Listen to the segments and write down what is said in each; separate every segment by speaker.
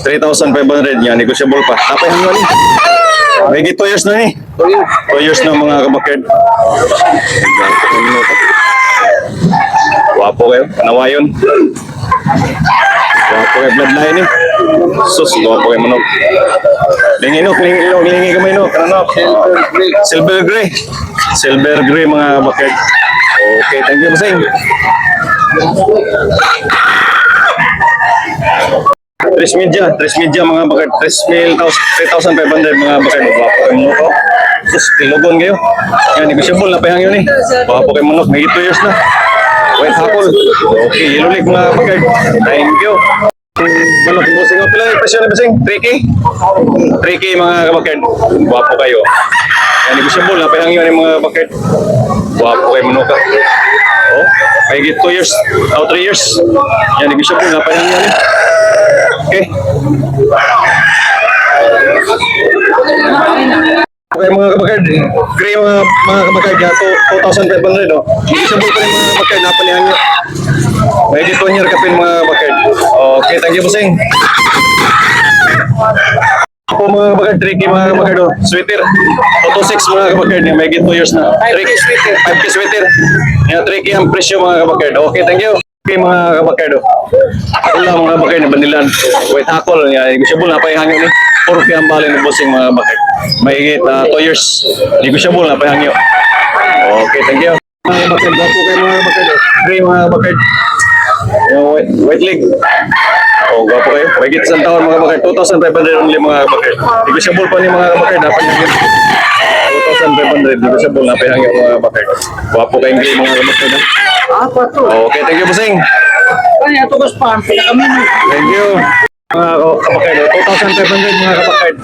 Speaker 1: 3,500 yan, negotiable pa. Tapay hanggang ni. May 2 years na ni. 2 years na mga kabakid. Wapo kayo, kanawayon. Wapo kayo, bloodline eh. Sus, wapo kayo manok. Lingi kamay no, kananok. Silver gray. Silver gray mga kabakid. Okay, thank you, Basing. Tres media mga bakit 3,500 mga bakit wapo kayo manok. Sus, kilogon kayo. Yan, negotiable na pahang yun eh. Wapo kayo manok, may 2 years na. White Hackle. Okay, yellow lake mga bakit. Thank you. Manok, busing o pila yung presyo na basing? 3K? 3K mga kabakit. Wapo kayo. Yan, negotiable na pahang yun mga bakit. Wapo kayo manok ka. Oh, may 2 years, 3 years. Yan, negotiable na pahang yun eh. Okay. Okay mga kabakad, gray mga kabakad niya, 2,500 no? Negotiable pa rin mga kabakad, napanihan nyo. May dito niya kapin mga kabakad. Okay, thank you Basing. Ako mga kabakad, 3K mga kabakad o, sweater. 226 mga kabakad niya, may 2 years na. 5K sweater. Yan, 3K ang presyo mga kabakad. Okay, thank you. Okay mga kabakado. Wala mga kabakado na bandilan. White Hackle niya. Negotiable na pa yung hangyo ni. 4K ang bali ng bossing mga kabakado. May 2 years. Negotiable na pa yung hangyo. Okay, thank you. Mga kabakado. Bapo kayo mga kabakado. Gray mga kabakado. Yung white leg. Oh, gapo kayo. May isang taon mga kabakado. 2,500 only mga kabakado. Negotiable pa ni mga kabakado. Dapat yung 2,500. Negotiable na pa yung hangyo mga kabakado. Bapo kayong gray mga kabakado. Okay, thank you, Basing.
Speaker 2: Kaya ito gusto pa, pinakamin.
Speaker 1: Thank you. Mga kabakid, 2,500 mga kabakid.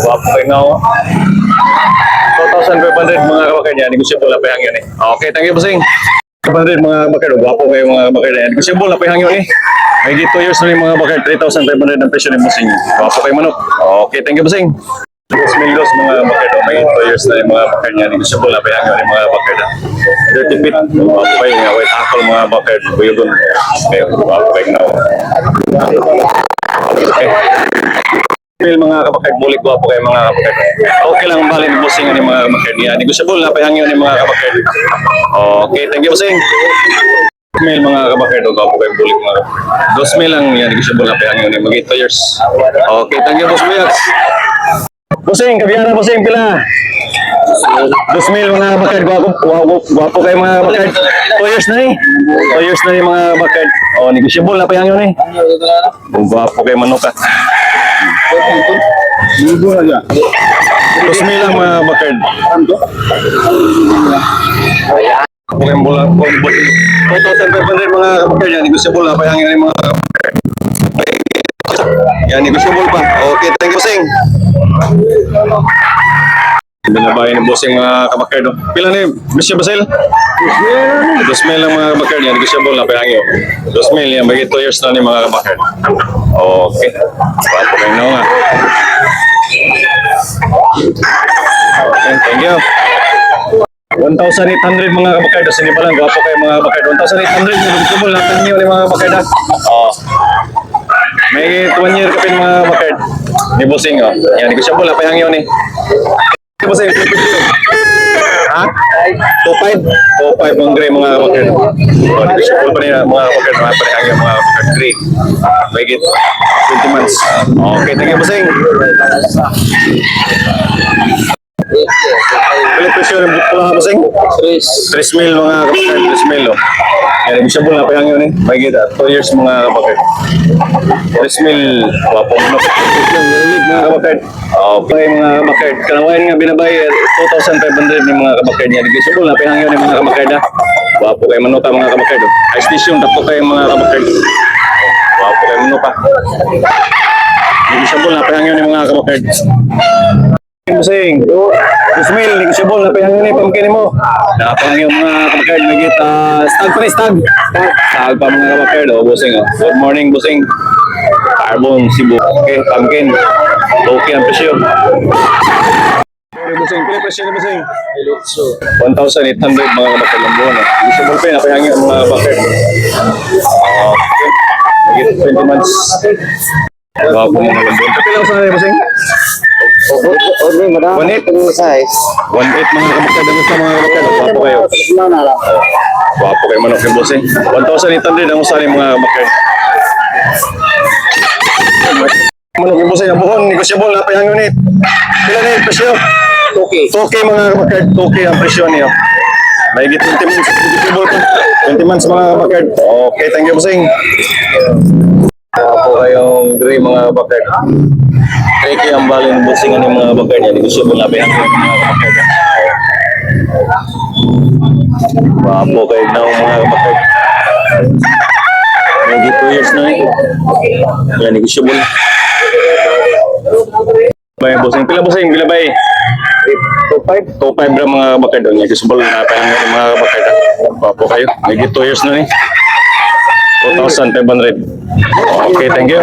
Speaker 1: Wapo kayo nga ako. 2,500 mga kabakid yan. Negotiable na pa yung yun eh. Okay, thank you, Basing. 500 mga kabakid. Wapo kayo mga kabakid yan. Negotiable na pa yung yun eh. May 2 years na yung mga kabakid. 3,500 ang presyo ng Basing. Wapo kayo manok. Okay, thank you, Basing. 2 million mga bakit. May 2 years na yung mga bakit niya. Negotiable na pa yung mga bakit. 30 feet. Wapo kayo nga. White Hackle mga bakit. Buyogon. Okay, wapo kayo nga. Okay. Mga kabakit. Bulik wapo kayo mga kabakit. Okay lang bali ng bossing ng mga kabakit niya. Negotiable na pa yung mga kabakit. Okay, thank you bossing. Mail mga kabakit. Wapo kayo bulik mga. 2 mail lang yan. Negotiable na pa yung mga 2 years. Okay, thank you boss Buyak. Bossing, kabiyara bossing pila. 2,000 mga bakad, guwapo kayo mga bakad. 2 years na eh. 2 years na yung mga bakad. Oh, negotiable na pa yan yun eh. Guwapo kayo manok ka. 2,000 lang mga bakad. Guwapo kayo mula. 2,500 mga bakad yan. Negotiable na pa yan yun mga bakad. Yan, negotiable pa. Okay, thank you bossing. Binabayan ng bossing mga kabakard. Pila na yung Mr. Basil? 2,000 lang mga kabakard yan. Negotiable na pa yung 2,000 yan. Bagay 2 years na yung mga kabakard. Okay. Wapo kayo na nga. Okay, thank you. 1,800 mga kabakard. Sige pa lang, wapo kayo mga kabakard. 1,800 negotiable na pa yung mga kabakard. May 1 year kapin mga bakard. Ni bossing oh. Yan, negotiable na pa yung yun eh. Bossing, ha? 2,500 ang gray mga bakard. Negotiable pa niya mga bakard. Mga parehang yung mga bakard gray. May 20 months. Okay, thank you bossing. Pilit presyo ng butula bossing? 3,000 mga kapakard. 3,000 oh. Yan, negotiable na pa yung yun eh. May 2 years mga kapakard. 3,000 wapo mo na mga kabakard. Okay mga kabakard. Kanawain nga binabay 2,500 yung mga kabakard niya. Negotiable na pahangyo ng mga kabakard ha. Wapo kayo manuka mga kabakard. High station, tapos kayo mga kabakard. Wapo kayo manuka. Negotiable na pahangyo ng mga kabakard. Musing, 2,000 negotiable na pahangyo ni pamkin mo. Napahangyo mga kabakard. Nagita stag pa ni stag. Stag pa mga kabakard. Busing oh. Good morning busing. Carbon, Cebu. Okay, pumpkin. Okay ang presyo. Busing, pila presyo na busing? 1,800 mga kabakad lang buwan. Negotiable pa yun, napahangin ang mga kabakad. Okay, 20 months. Wapo mga lambon. Kapilang sa nila, bossing?
Speaker 2: Only, madam.
Speaker 1: 1.8.
Speaker 2: Size.
Speaker 1: 1.8 mga kabakad. Ang gusto mga kabakad. Wapo kayo. Wapo kayo manok yung bossing. 1,800 ang usahin mga kabakad. Manok yung bossing. Ang buhon, negosyable na pa yung unit. Pila na yung presyo? 2K mga kabakad. 2K ang presyo niyo. May 20 months. Negosyable pa. 20 months mga kabakad. Okay, thank you bossing. Wapo kayong gray mga kabakad. Tricky ang balin bossing ng mga kabakad niya. Negosyable na pa yung mga kabakad. Wapo kayo na mga kabakad. May 2 years na eh. Yan, negosyable. Bay, bossing. Pila bossing? Pila bay? 2.5 ra mga kabakad. Negosyable na pa yung mga kabakad. Wapo kayo. May 2 years na eh. 2,500. Okay, thank you.